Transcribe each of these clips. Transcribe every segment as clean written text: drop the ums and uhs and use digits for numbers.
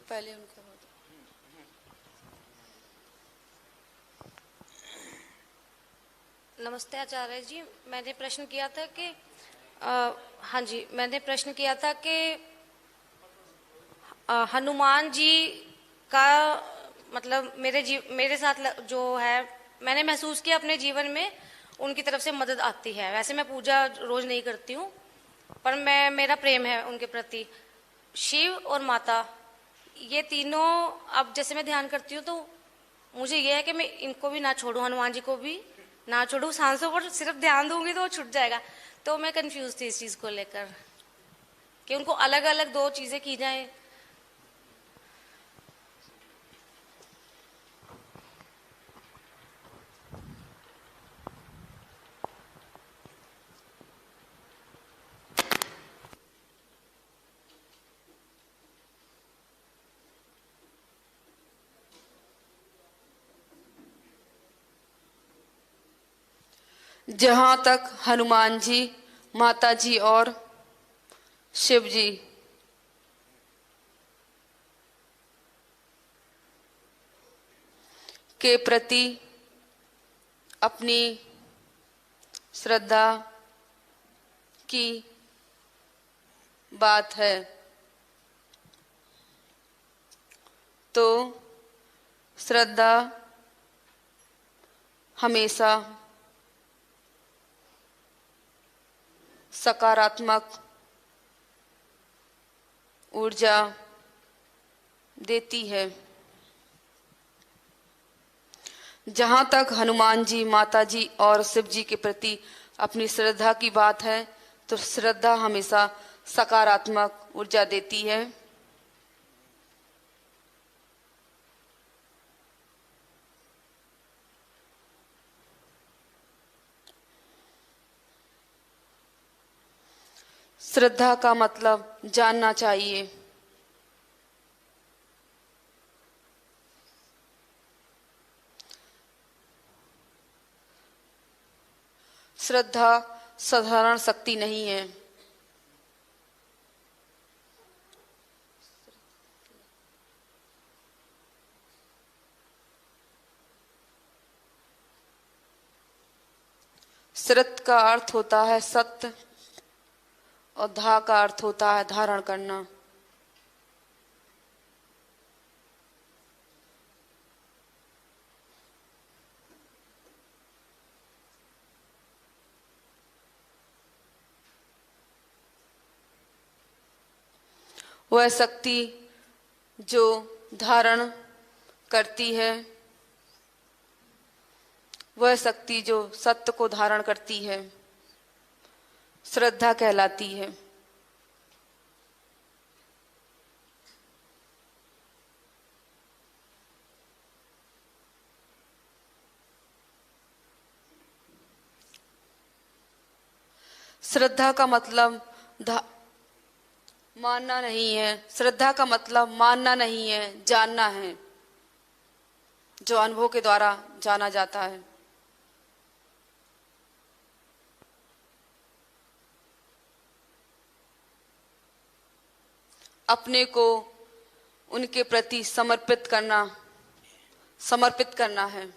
पहले उनका होता। नमस्ते आचार्य जी, मैंने प्रश्न किया था कि हाँ जी, मैंने प्रश्न किया था कि हनुमान जी का मतलब मेरे साथ जो है, मैंने महसूस किया अपने जीवन में उनकी तरफ से मदद आती है। वैसे मैं पूजा रोज नहीं करती हूँ, पर मेरा प्रेम है उनके प्रति। शिव और माता, ये तीनों, अब जैसे मैं ध्यान करती हूँ तो मुझे ये है कि मैं इनको भी ना छोड़ूं, हनुमान जी को भी ना छोड़ूं। सांसों पर सिर्फ ध्यान दूंगी तो वो छूट जाएगा। तो मैं कंफ्यूज थी इस चीज को लेकर कि उनको अलग अलग दो चीजें की जाएं। जहाँ तक हनुमान जी, माता जी और शिव जी के प्रति अपनी श्रद्धा की बात है, तो श्रद्धा हमेशा सकारात्मक ऊर्जा देती है। जहाँ तक हनुमान जी, माता जी और शिव जी के प्रति अपनी श्रद्धा की बात है, तो श्रद्धा हमेशा सकारात्मक ऊर्जा देती है। श्रद्धा का मतलब जानना चाहिए। श्रद्धा साधारण शक्ति नहीं है। श्रद्धा का अर्थ होता है सत्य और धा का अर्थ होता है धारण करना। वह शक्ति जो धारण करती है, वह शक्ति जो सत्य को धारण करती है, श्रद्धा कहलाती है। श्रद्धा का मतलब मानना नहीं है। श्रद्धा का मतलब मानना नहीं है, जानना है, जो अनुभव के द्वारा जाना जाता है। अपने को उनके प्रति समर्पित करना है।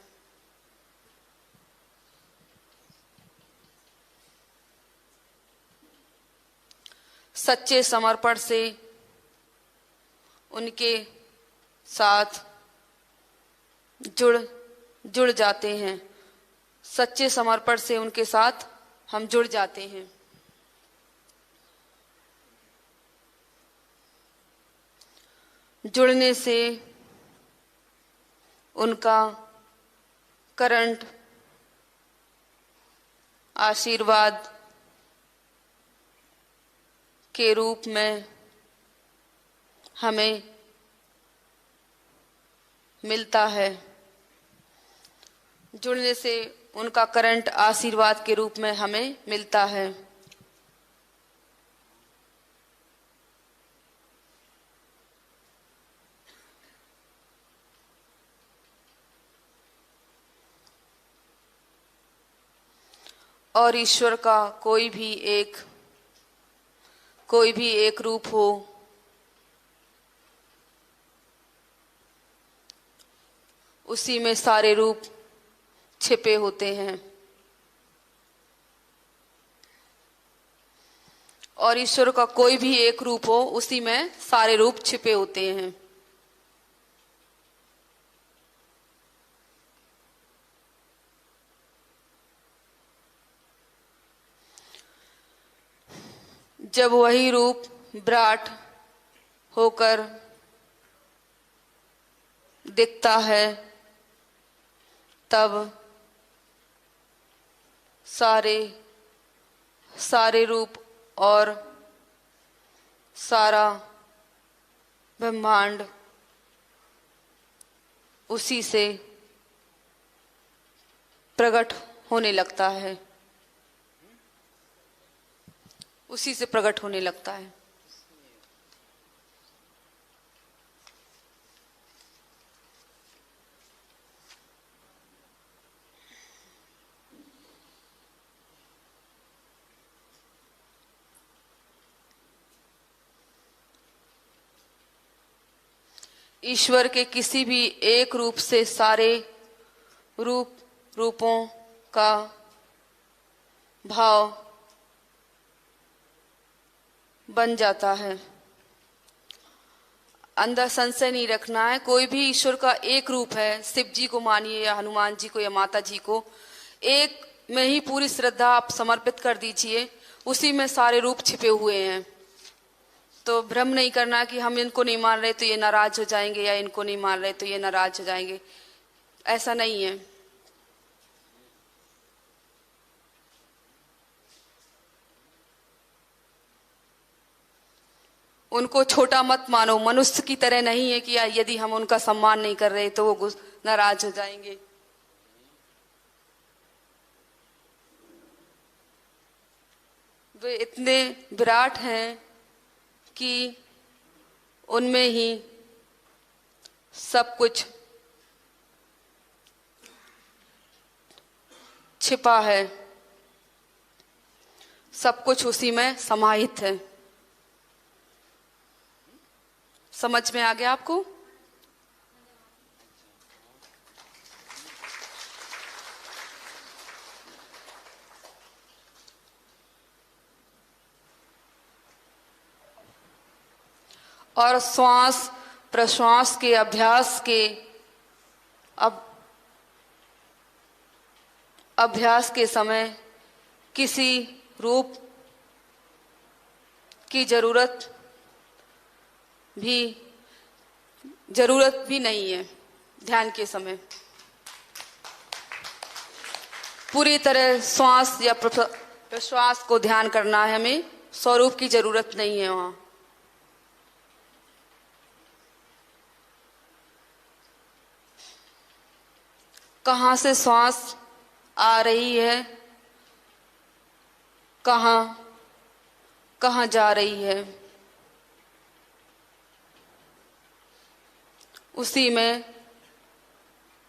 सच्चे समर्पण से उनके साथ जुड़ जाते हैं। सच्चे समर्पण से उनके साथ हम जुड़ जाते हैं। जुड़ने से उनका करंट आशीर्वाद के रूप में हमें मिलता है। जुड़ने से उनका करंट आशीर्वाद के रूप में हमें मिलता है। और ईश्वर का कोई भी एक रूप हो, उसी में सारे रूप छिपे होते हैं। और ईश्वर का कोई भी एक रूप हो, उसी में सारे रूप छिपे होते हैं। जब वही रूप विराट होकर दिखता है, तब सारे रूप और सारा ब्रह्मांड उसी से प्रकट होने लगता है, उसी से प्रकट होने लगता है। ईश्वर के किसी भी एक रूप से सारे रूपों का भाव बन जाता है। अंदर संशय नहीं रखना है। कोई भी ईश्वर का एक रूप है, शिव जी को मानिए या हनुमान जी को या माता जी को, एक में ही पूरी श्रद्धा आप समर्पित कर दीजिए, उसी में सारे रूप छिपे हुए हैं। तो भ्रम नहीं करना कि हम इनको नहीं मान रहे तो ये नाराज हो जाएंगे, या इनको नहीं मान रहे तो ये नाराज हो जाएंगे। ऐसा नहीं है। उनको छोटा मत मानो, मनुष्य की तरह नहीं है कि यदि हम उनका सम्मान नहीं कर रहे तो वो नाराज हो जाएंगे। वे इतने विराट हैं कि उनमें ही सब कुछ छिपा है, सब कुछ उसी में समाहित है। समझ में आ गया आपको? और श्वास प्रश्वास के अभ्यास के समय किसी रूप की जरूरत भी नहीं है। ध्यान के समय पूरी तरह श्वास या प्रश्वास को ध्यान करना है हमें। स्वरूप की जरूरत नहीं है वहां। कहां से श्वास आ रही है, कहां जा रही है, उसी में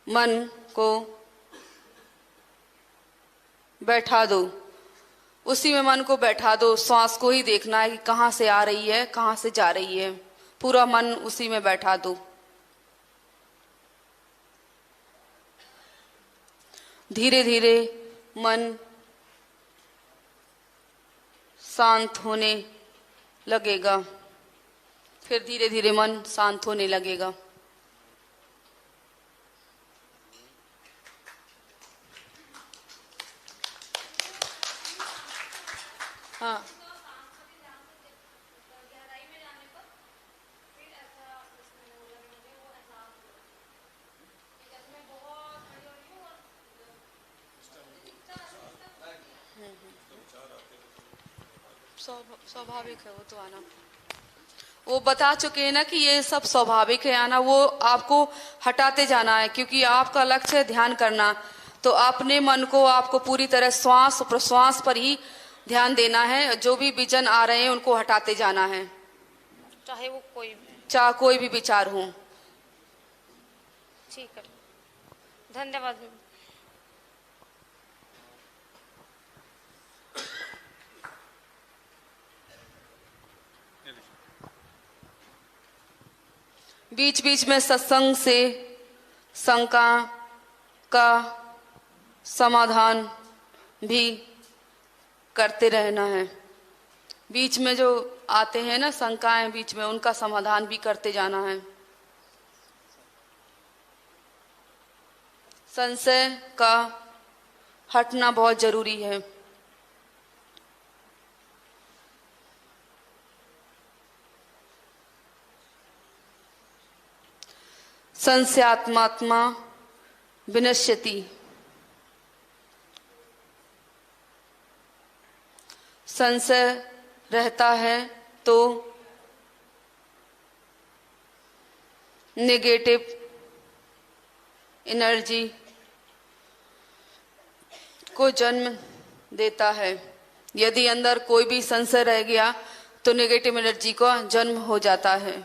मन को बैठा दो। उसी में मन को बैठा दो। श्वास को ही देखना है कि कहां से आ रही है, कहां से जा रही है। पूरा मन उसी में बैठा दो। धीरे धीरे मन शांत होने लगेगा। फिर धीरे धीरे मन शांत होने लगेगा। हाँ, स्वाभाविक है वो तो आना। वो बता चुके हैं ना कि ये सब स्वाभाविक है आना। वो आपको हटाते जाना है, क्योंकि आपका लक्ष्य है ध्यान करना। तो अपने मन को आपको पूरी तरह श्वास प्रश्वास पर ही ध्यान देना है। जो भी विजन आ रहे हैं उनको हटाते जाना है, चाहे कोई भी विचार हो। ठीक है, धन्यवाद। बीच बीच में सत्संग से शंका का समाधान भी करते रहना है। बीच में जो आते हैं ना शंकाएं, बीच में उनका समाधान भी करते जाना है। संशय का हटना बहुत जरूरी है। संशयात्मात्मा विनश्यति। संशय रहता है तो नेगेटिव एनर्जी को जन्म देता है। यदि अंदर कोई भी संशय रह गया तो नेगेटिव एनर्जी का जन्म हो जाता है।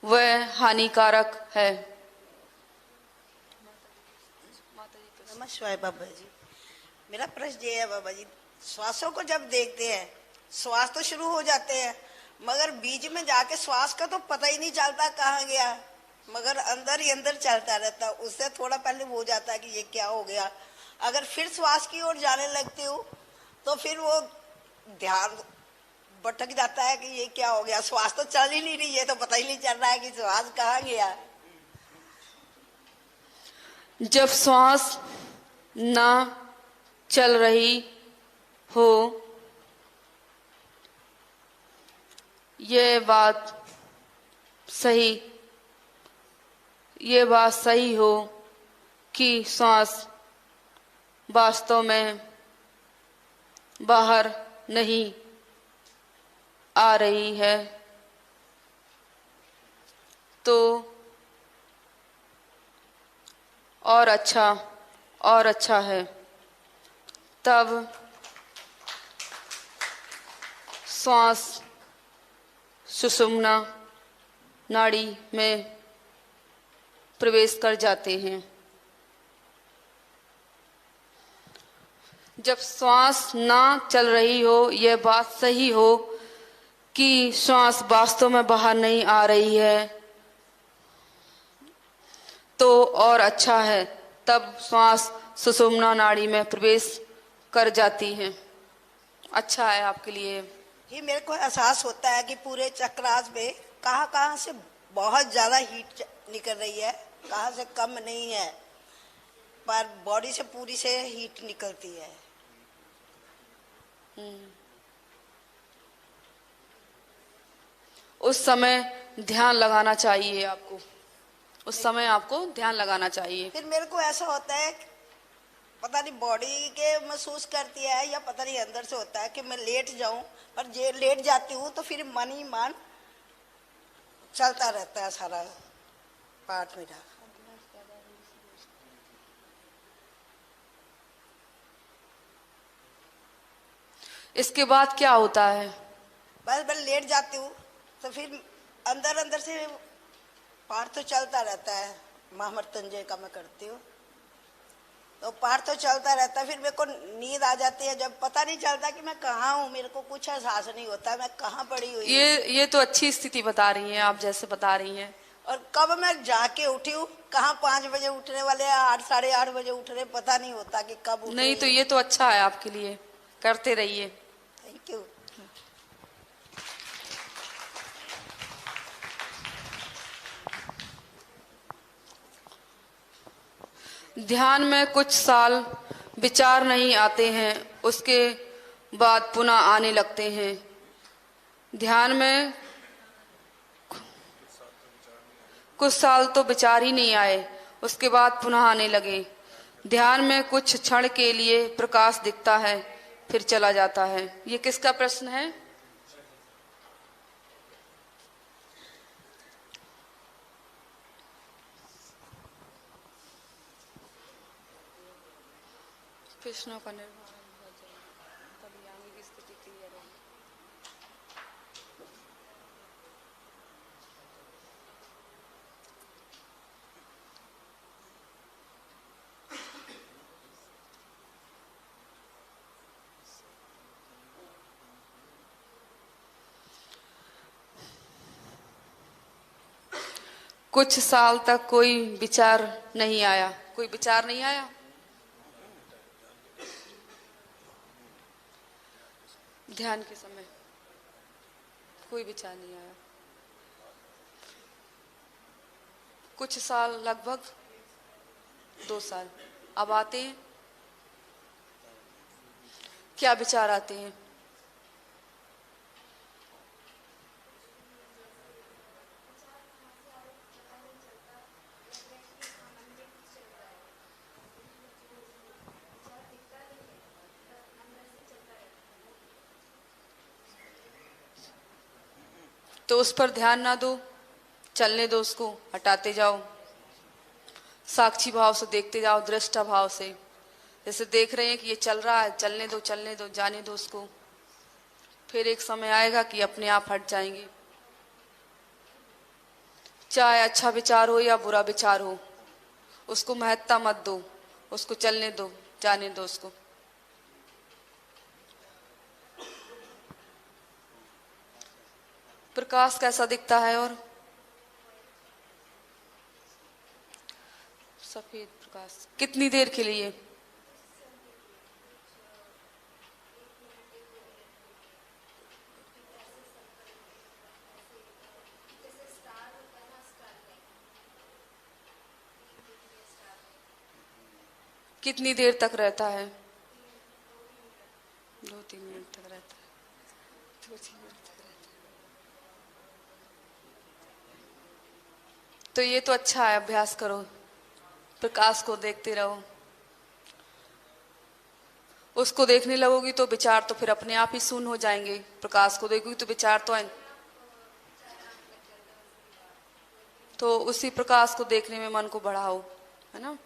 वह हानिकारक है। नमस्कार बाबा जी। मेरा प्रश्न ये है बाबा जी, श्वासों को जब देखते हैं, श्वास तो शुरू हो जाते हैं मगर बीच में जाके श्वास का तो पता ही नहीं चलता कहाँ गया, मगर अंदर ही अंदर चलता रहता। उससे थोड़ा पहले हो जाता है कि ये क्या हो गया। अगर फिर श्वास की ओर जाने लगती हूँ तो फिर वो ध्यान भटक जाता है कि ये क्या हो गया, श्वास तो चल ही नहीं रही है, तो पता ही नहीं चल रहा है कि श्वास कहाँ गया। जब श्वास ना चल रही हो, ये बात सही हो कि श्वास वास्तव में बाहर नहीं आ रही है, तो और अच्छा है। तब श्वास सुषुम्ना नाड़ी में प्रवेश कर जाते हैं। जब श्वास ना चल रही हो, यह बात सही हो कि श्वास वास्तव में बाहर नहीं आ रही है, तो और अच्छा है। तब श्वास सुषुम्ना नाड़ी में प्रवेश कर जाती है। अच्छा है आपके लिए। ये मेरे को एहसास होता है कि पूरे चक्रास में कहाँ से बहुत ज्यादा हीट निकल रही है, कहाँ से कम नहीं है, पर बॉडी से पूरी से हीट निकलती है। उस समय ध्यान लगाना चाहिए आपको। उस समय आपको ध्यान लगाना चाहिए। फिर मेरे को ऐसा होता है, पता नहीं बॉडी के महसूस करती है या पता नहीं अंदर से होता है कि मैं लेट जाऊं, पर जे लेट जाती हूँ तो फिर मन ही मन चलता रहता है सारा पार्ट मेरा। इसके बाद क्या होता है? बस मैं लेट जाती हूँ तो फिर अंदर से पार्ट तो चलता रहता है। महामृत्युंजय का मैं करती हूँ तो पार्ट तो चलता रहता है। फिर मेरे को नींद आ जाती है, जब पता नहीं चलता कि मैं कहाँ हूँ, मेरे को कुछ एहसास नहीं होता मैं कहाँ पड़ी हुई। ये तो अच्छी स्थिति बता रही हैं आप, जैसे बता रही हैं। और कब मैं जाके उठी हूँ, कहाँ 5 बजे उठने वाले 8 साढ़े 8 बजे उठ रहे, पता नहीं होता कि कब उठ नहीं तो ये तो अच्छा है आपके लिए, करते रहिए। Thank you. ध्यान में कुछ साल विचार नहीं आते हैं, उसके बाद पुनः आने लगते हैं। ध्यान में कुछ साल तो विचार ही नहीं आए, उसके बाद पुनः आने लगे। ध्यान में कुछ क्षण के लिए प्रकाश दिखता है, फिर चला जाता है। ये किसका प्रश्न है? कृष्ण का निर्माण तभी आगे की स्थिति क्लियर है। कुछ साल तक कोई विचार नहीं आया। कोई विचार नहीं आया। ध्यान के समय कोई विचार नहीं आया। कुछ साल, लगभग 2 साल, अब आते हैं। क्या विचार आते हैं? तो उस पर ध्यान ना दो, चलने दो, उसको हटाते जाओ। साक्षी भाव से देखते जाओ, दृष्टा भाव से। जैसे देख रहे हैं कि ये चल रहा है, चलने दो, चलने दो, जाने दो उसको। फिर एक समय आएगा कि अपने आप हट जाएंगे। चाहे अच्छा विचार हो या बुरा विचार हो, उसको महत्ता मत दो, उसको चलने दो, जाने दो उसको। प्रकाश कैसा दिखता है? और सफेद प्रकाश कितनी देर के लिए? कितनी देर तक रहता है? 2-3 मिनट तक रहता है। 2-3 मिनट तक रहता है। तो ये तो अच्छा है, अभ्यास करो, प्रकाश को देखते रहो। उसको देखने लगोगी तो विचार तो फिर अपने आप ही शून्य हो जाएंगे। प्रकाश को देखोगी तो विचार तो आए, तो उसी प्रकाश को देखने में मन को बढ़ाओ, है ना।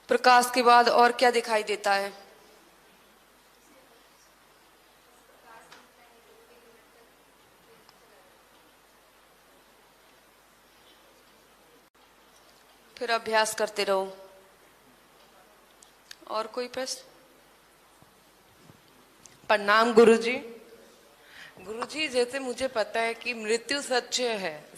प्रकाश के बाद और क्या दिखाई देता है? फिर अभ्यास करते रहो। और कोई प्रश्न? प्रणाम गुरुजी। गुरुजी, जैसे मुझे पता है कि मृत्यु सत्य है,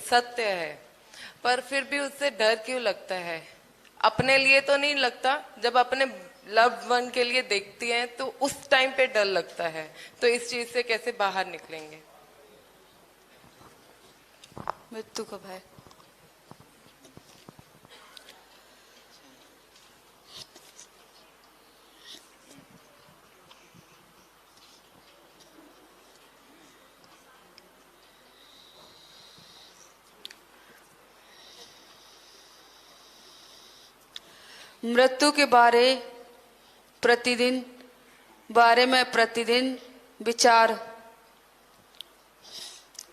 पर फिर भी उससे डर क्यों लगता है? अपने लिए तो नहीं लगता, जब अपने लव्ड वन के लिए देखती हैं तो उस टाइम पे डर लगता है। तो इस चीज से कैसे बाहर निकलेंगे? मृत्यु का भय। मृत्यु के बारे में प्रतिदिन विचार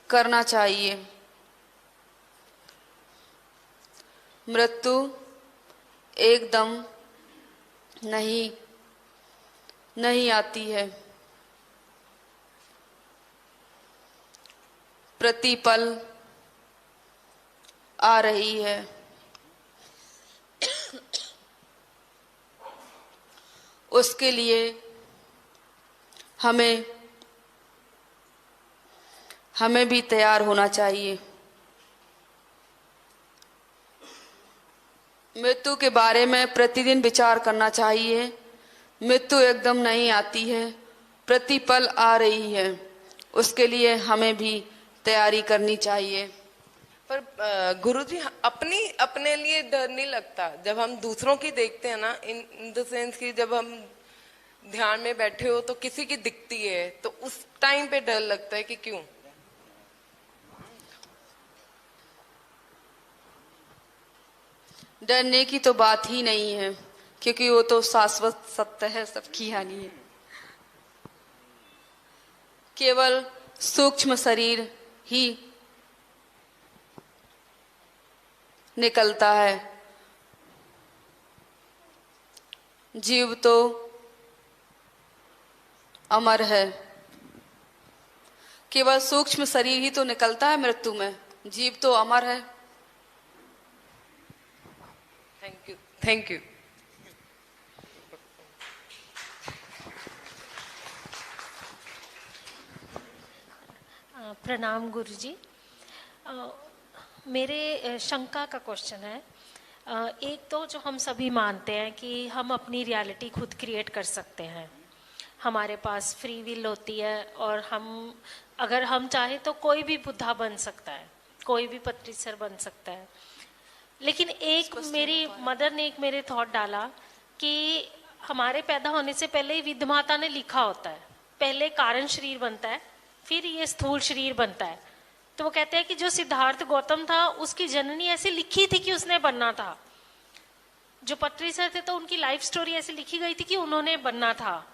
करना चाहिए। मृत्यु एकदम नहीं आती है, प्रतिपल आ रही है। उसके लिए हमें भी तैयार होना चाहिए। मृत्यु के बारे में प्रतिदिन विचार करना चाहिए। मृत्यु एकदम नहीं आती है, प्रतिपल आ रही है। उसके लिए हमें भी तैयारी करनी चाहिए। पर गुरुजी, अपने लिए डर नहीं लगता जब हम दूसरों की देखते हैं ना, इन द सेंस कि जब हम ध्यान में बैठे हो तो किसी की दिखती है तो उस टाइम पे डर लगता है कि क्यों? डरने की तो बात ही नहीं है, क्योंकि वो तो शाश्वत सत्य है, सबकी हानि है। केवल सूक्ष्म शरीर ही निकलता है। जीव तो अमर है। केवल सूक्ष्म शरीर ही तो निकलता है मृत्यु में, जीव तो अमर है। Thank you. प्रणाम गुरुजी। मेरे शंका का क्वेश्चन है। एक तो जो हम सभी मानते हैं कि हम अपनी रियलिटी खुद क्रिएट कर सकते हैं, हमारे पास फ्री विल होती है और हम अगर हम चाहे तो कोई भी बुद्धा बन सकता है, कोई भी पत्रीसर बन सकता है। लेकिन एक मेरी मदर ने एक मेरे थॉट डाला कि हमारे पैदा होने से पहले ही विधमाता ने लिखा होता है, पहले कारण शरीर बनता है फिर ये स्थूल शरीर बनता है। तो वो कहते हैं कि जो सिद्धार्थ गौतम था उसकी जननी ऐसे लिखी थी कि उसने बनना था, जो पत्रीसर थे तो उनकी लाइफ स्टोरी ऐसे लिखी गई थी कि उन्होंने बनना था।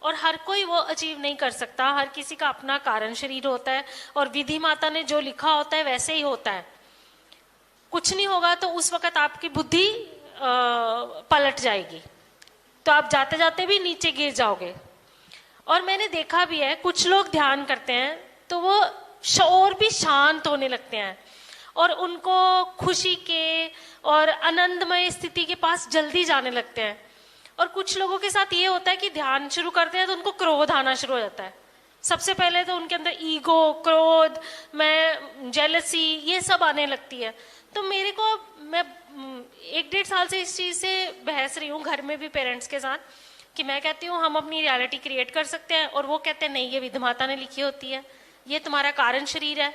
और हर कोई वो अचीव नहीं कर सकता, हर किसी का अपना कारण शरीर होता है और विधि माता ने जो लिखा होता है वैसे ही होता है। कुछ नहीं होगा तो उस वक्त आपकी बुद्धि पलट जाएगी, तो आप जाते जाते भी नीचे गिर जाओगे। और मैंने देखा भी है कुछ लोग ध्यान करते हैं तो वो और भी शांत होने लगते हैं और उनको खुशी के और आनंदमय स्थिति के पास जल्दी जाने लगते हैं। और कुछ लोगों के साथ ये होता है कि ध्यान शुरू करते हैं तो उनको क्रोध आना शुरू हो जाता है। सबसे पहले तो उनके अंदर ईगो, क्रोध, मैं जेलसी, ये सब आने लगती है। तो मेरे को, मैं 1-1.5 साल से इस चीज से बहस रही हूँ घर में भी पेरेंट्स के साथ, कि मैं कहती हूँ हम अपनी रियलिटी क्रिएट कर सकते हैं और वो कहते हैं नहीं, ये विधमाता ने लिखी होती है, ये तुम्हारा कारण शरीर है।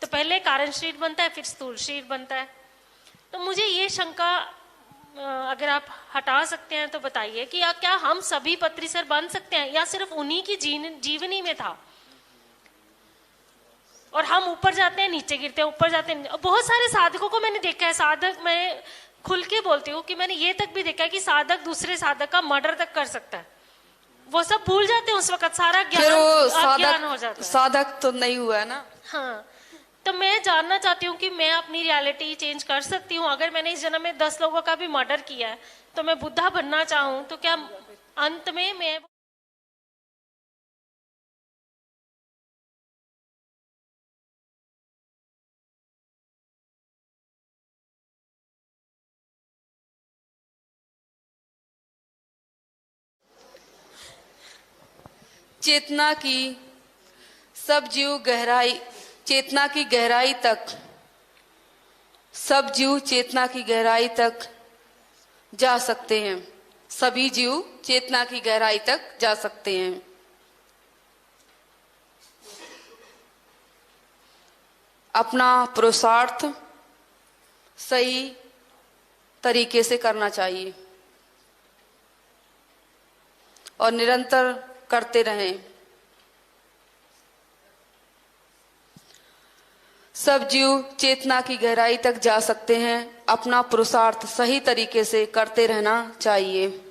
तो पहले कारण शरीर बनता है फिर स्थूल शरीर बनता है। तो मुझे ये शंका अगर आप हटा सकते हैं तो बताइए कि क्या हम सभी पत्रीसर बन सकते हैं या सिर्फ उन्हीं की जीवनी में था और हम ऊपर जाते हैं नीचे गिरते हैं, ऊपर जाते हैं। बहुत सारे साधकों को मैंने देखा है, साधक, मैं खुल के बोलती हूँ कि मैंने ये तक भी देखा है कि साधक दूसरे साधक का मर्डर तक कर सकता है। वो सब भूल जाते हैं उस वक्त, सारा ज्ञान हो जाता है। साधक तो नहीं हुआ है ना। हाँ, तो मैं जानना चाहती हूँ कि मैं अपनी रियलिटी चेंज कर सकती हूँ। अगर मैंने इस जन्म में 10 लोगों का भी मर्डर किया है तो मैं बुद्धा बनना चाहूँ तो क्या अंत में मैं चेतना की सब जीव गहराई, चेतना की गहराई तक, सब जीव चेतना की गहराई तक जा सकते हैं। सभी जीव चेतना की गहराई तक जा सकते हैं। अपना पुरुषार्थ सही तरीके से करना चाहिए और निरंतर करते रहें। सब जीव चेतना की गहराई तक जा सकते हैं, अपना पुरुषार्थ सही तरीके से करते रहना चाहिए।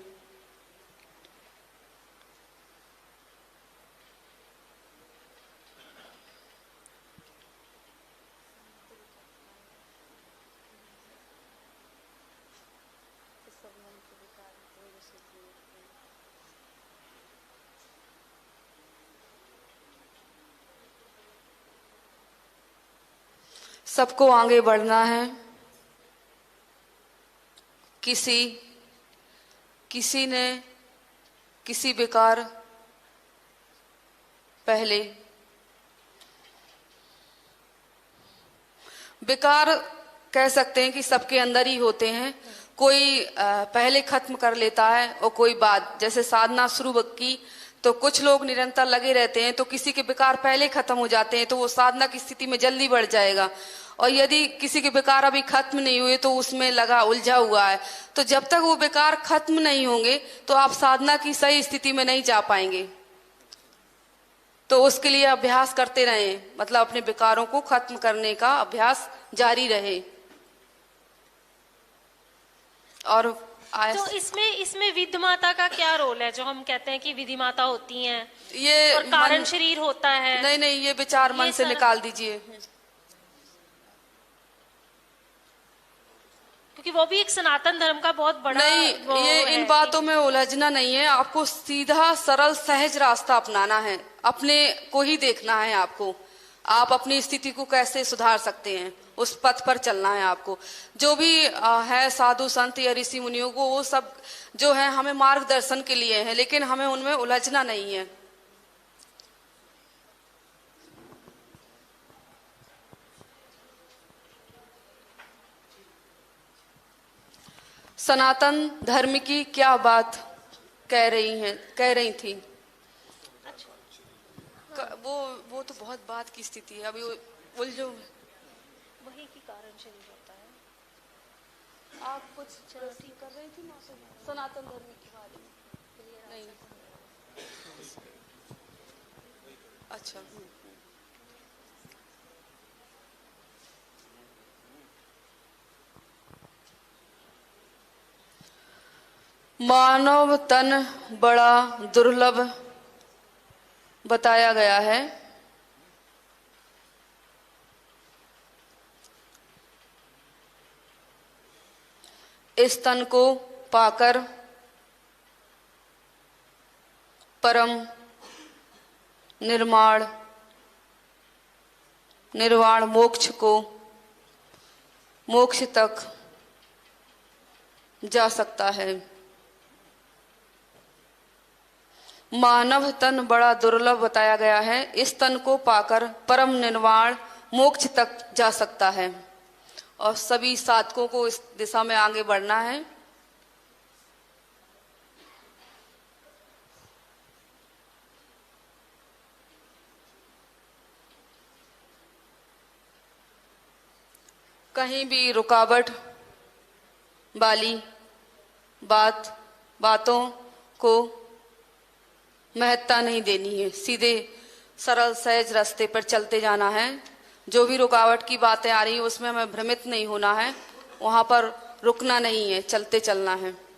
सबको आगे बढ़ना है। किसी ने किसी बेकार पहले बेकार कह सकते हैं कि सबके अंदर ही होते हैं। कोई पहले खत्म कर लेता है और कोई बाद। जैसे साधना शुरू की तो कुछ लोग निरंतर लगे रहते हैं, तो किसी के विकार पहले खत्म हो जाते हैं तो वो साधना की स्थिति में जल्दी बढ़ जाएगा। और यदि किसी के विकार अभी खत्म नहीं हुए तो उसमें लगा उलझा हुआ है, तो जब तक वो विकार खत्म नहीं होंगे तो आप साधना की सही स्थिति में नहीं जा पाएंगे। तो उसके लिए अभ्यास करते रहें, मतलब अपने विकारों को खत्म करने का अभ्यास जारी रहे। और तो इसमें विधि माता का क्या रोल है? जो हम कहते हैं कि विधि माता होती हैं, ये और कारण शरीर होता है। नहीं, ये विचार मन से निकाल दीजिए, क्योंकि वो भी एक सनातन धर्म का बहुत बड़ा नहीं, ये इन बातों में उलझना नहीं है। आपको सीधा सरल सहज रास्ता अपनाना है, अपने को ही देखना है आपको। आप अपनी स्थिति को कैसे सुधार सकते हैं, उस पथ पर चलना है आपको। जो भी है साधु संत या ऋषि मुनियों को, वो सब जो है हमें मार्गदर्शन के लिए है, लेकिन हमें उनमें उलझना नहीं है। सनातन धर्म की क्या बात कह रही थी। वो तो बहुत बात की स्थिति है, अभी उलझो। वही के कारण शरीर होता है। आप कुछ ठीक कर रही थी सनातन धर्म के बारे में? नहीं, अच्छा। मानव तन बड़ा दुर्लभ बताया गया है। इस तन को पाकर परम निर्वाण मोक्ष तक जा सकता है। मानव तन बड़ा दुर्लभ बताया गया है। इस तन को पाकर परम निर्वाण मोक्ष तक जा सकता है। और सभी साधकों को इस दिशा में आगे बढ़ना है। कहीं भी रुकावट वाली बातों को महत्ता नहीं देनी है। सीधे सरल सहज रास्ते पर चलते जाना है। जो भी रुकावट की बातें आ रही है उसमें हमें भ्रमित नहीं होना है, वहां पर रुकना नहीं है, चलते चलना है।